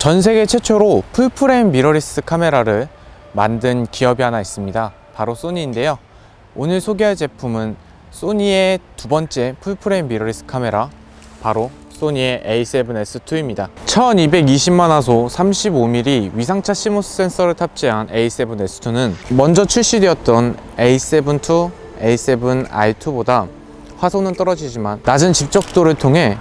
전 세계 최초로 풀프레임 미러리스 카메라를 만든 기업이 하나 있습니다. 바로 소니인데요. 오늘 소개할 제품은 소니의 두 번째 풀프레임 미러리스 카메라, 바로 소니의 A7S2입니다. 1220만 화소 35mm 위상차 시모스 센서를 탑재한 A7S2는 먼저 출시되었던 A7 II, A7i2보다 화소는 떨어지지만 낮은 집적도를 통해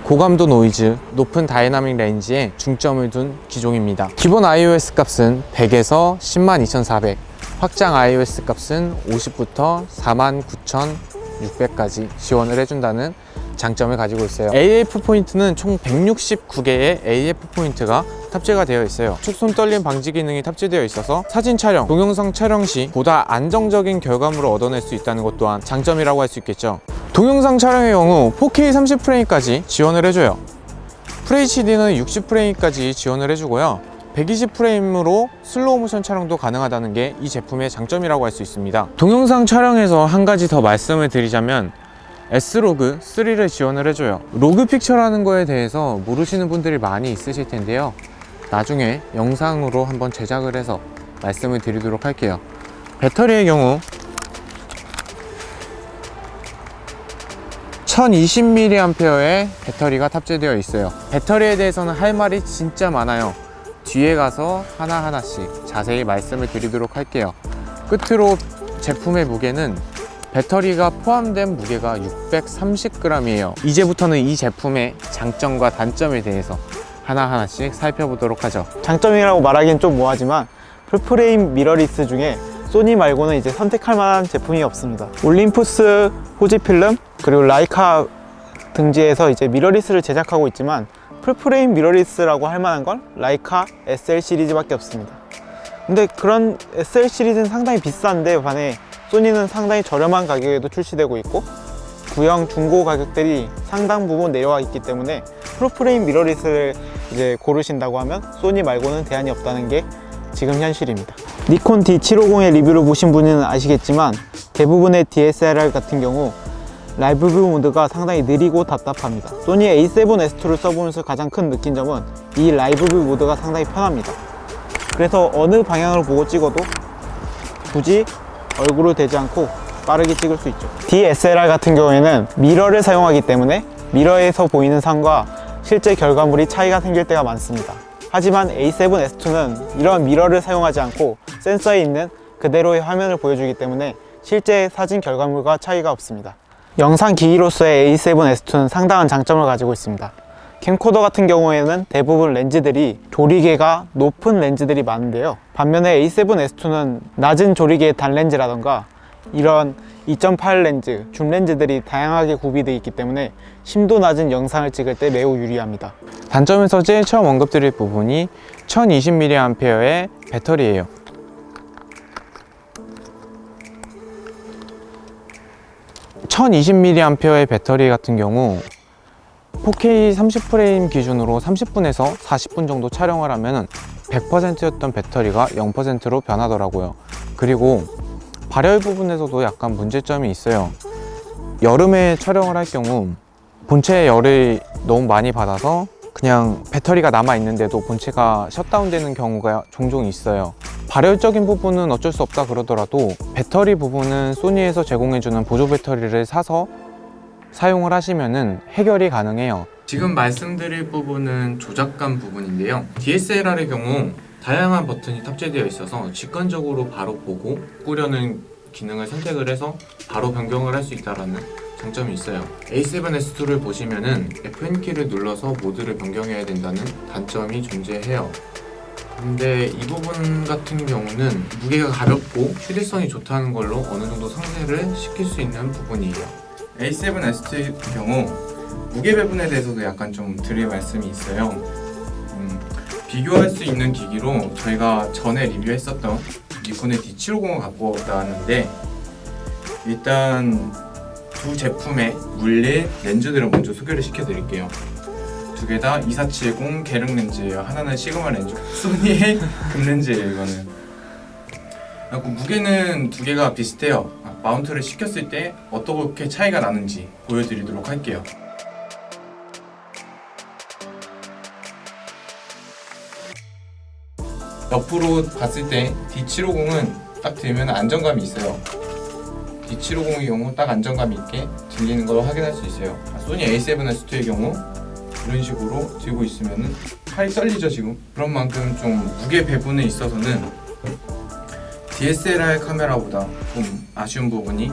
고감도 노이즈, 높은 다이나믹 렌즈에 중점을 둔 기종입니다. 기본 iOS 값은 100에서 102,400, 확장 iOS 값은 50부터 49,600까지 지원을 해준다는 장점을 가지고 있어요. AF 포인트는 총 169개의 AF 포인트가 탑재가 되어 있어요. 축손 떨림 방지 기능이 탑재되어 있어서 사진 촬영, 동영상 촬영 시 보다 안정적인 결과물을 얻어낼 수 있다는 것 또한 장점이라고 할 수 있겠죠. 동영상 촬영의 경우 4K 30프레임까지 지원을 해줘요. FHD는 60프레임까지 지원을 해주고요. 120프레임으로 슬로우 모션 촬영도 가능하다는 게 이 제품의 장점이라고 할 수 있습니다. 동영상 촬영에서 한 가지 더 말씀을 드리자면 S로그 3를 지원을 해줘요. 로그 픽처라는 거에 대해서 모르시는 분들이 많이 있으실 텐데요. 나중에 영상으로 한번 제작을 해서 말씀을 드리도록 할게요. 배터리의 경우 1020mAh의 배터리가 탑재되어 있어요. 배터리에 대해서는 할 말이 진짜 많아요. 뒤에 가서 하나하나씩 자세히 말씀을 드리도록 할게요. 끝으로 제품의 무게는 배터리가 포함된 무게가 630g이에요. 이제부터는 이 제품의 장점과 단점에 대해서 하나하나씩 살펴보도록 하죠. 장점이라고 말하기엔 좀 뭐하지만 풀프레임 미러리스 중에 소니 말고는 이제 선택할 만한 제품이 없습니다. 올림푸스, 후지필름, 그리고 라이카 등지에서 이제 미러리스를 제작하고 있지만 풀프레임 미러리스라고 할 만한 건 라이카 SL 시리즈밖에 없습니다. 근데 그런 SL 시리즈는 상당히 비싼데 반해 소니는 상당히 저렴한 가격에도 출시되고 있고 구형 중고 가격들이 상당 부분 내려와 있기 때문에 풀프레임 미러리스를 이제 고르신다고 하면 소니 말고는 대안이 없다는 게 지금 현실입니다. 니콘 D750의 리뷰를 보신 분은 아시겠지만 대부분의 DSLR 같은 경우 라이브 뷰 모드가 상당히 느리고 답답합니다. 소니의 A7S2를 써보면서 가장 큰 느낀 점은 이 라이브 뷰 모드가 상당히 편합니다. 그래서 어느 방향을 보고 찍어도 굳이 얼굴을 대지 않고 빠르게 찍을 수 있죠. DSLR 같은 경우에는 미러를 사용하기 때문에 미러에서 보이는 상과 실제 결과물이 차이가 생길 때가 많습니다. 하지만 A7S2는 이런 미러를 사용하지 않고 센서에 있는 그대로의 화면을 보여주기 때문에 실제 사진 결과물과 차이가 없습니다. 영상 기기로서의 A7S2는 상당한 장점을 가지고 있습니다. 캠코더 같은 경우에는 대부분 렌즈들이 조리개가 높은 렌즈들이 많은데요. 반면에 A7S2는 낮은 조리개의 단렌즈라던가 이런 2.8 렌즈, 줌 렌즈들이 다양하게 구비되어 있기 때문에 심도 낮은 영상을 찍을 때 매우 유리합니다. 단점에서 제일 처음 언급드릴 부분이 1020mAh의 배터리예요. (1020mAh의) 배터리 같은 경우 4K 30프레임 기준으로 30분에서 40분 정도 촬영을 하면 100%였던 배터리가 0%로 변하더라고요. 그리고 발열 부분에서도 약간 문제점이 있어요. 여름에 촬영을 할 경우 본체에 열을 너무 많이 받아서 그냥 배터리가 남아 있는데도 본체가 셧다운 되는 경우가 종종 있어요. 발열적인 부분은 어쩔 수 없다 그러더라도 배터리 부분은 소니에서 제공해주는 보조 배터리를 사서 사용을 하시면은 해결이 가능해요. 지금 말씀드릴 부분은 조작감 부분인데요. DSLR의 경우 다양한 버튼이 탑재되어 있어서 직관적으로 바로 보고 꾸려는 기능을 선택을 해서 바로 변경을 할 수 있다는 장점이 있어요. A7S2를 보시면은 Fn키를 눌러서 모드를 변경해야 된다는 단점이 존재해요. 근데 이 부분 같은 경우는 무게가 가볍고 휴대성이 좋다는 걸로 어느 정도 상쇄를 시킬 수 있는 부분이에요. A7S2의 경우 무게 배분에 대해서도 약간 좀 드릴 말씀이 있어요. 비교할 수 있는 기기로 저희가 전에 리뷰했었던 니콘의 D750을 갖고 나왔는데 일단 두 제품의 물릴 렌즈들을 먼저 소개를 시켜드릴게요. 두 개 다 2470 계lượng 렌즈예요. 하나는 시그마 렌즈, 소니의 금렌즈예요. 이거는 무게는 두 개가 비슷해요. 마운트를 시켰을 때 어떻게 차이가 나는지 보여드리도록 할게요. 옆으로 봤을 때 D750은 딱 들면 안정감이 있어요. D750의 경우 딱 안정감 있게 들리는 걸 확인할 수 있어요. 소니 A7S2의 경우 이런 식으로 들고 있으면은 팔이 떨리죠 지금. 그런 만큼 좀 무게 배분에 있어서는 DSLR 카메라보다 좀 아쉬운 부분이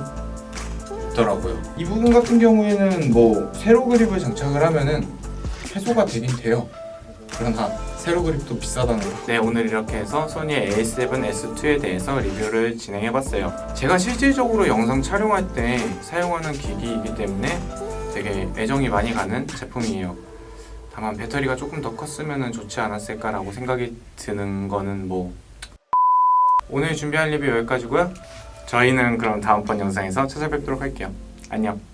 있더라고요. 이 부분 같은 경우에는 뭐 세로 그립을 장착을 하면은 해소가 되긴 돼요. 그러나 세로 그립도 비싸다는 거. 네, 오늘 이렇게 해서 소니의 A7S2에 대해서 리뷰를 진행해봤어요. 제가 실질적으로 영상 촬영할 때 사용하는 기기이기 때문에 되게 애정이 많이 가는 제품이에요. 다만 배터리가 조금 더 컸으면 좋지 않았을까라고 생각이 드는 거는 뭐 오늘 준비한 리뷰 여기까지고요. 저희는 그럼 다음번 영상에서 찾아뵙도록 할게요. 안녕.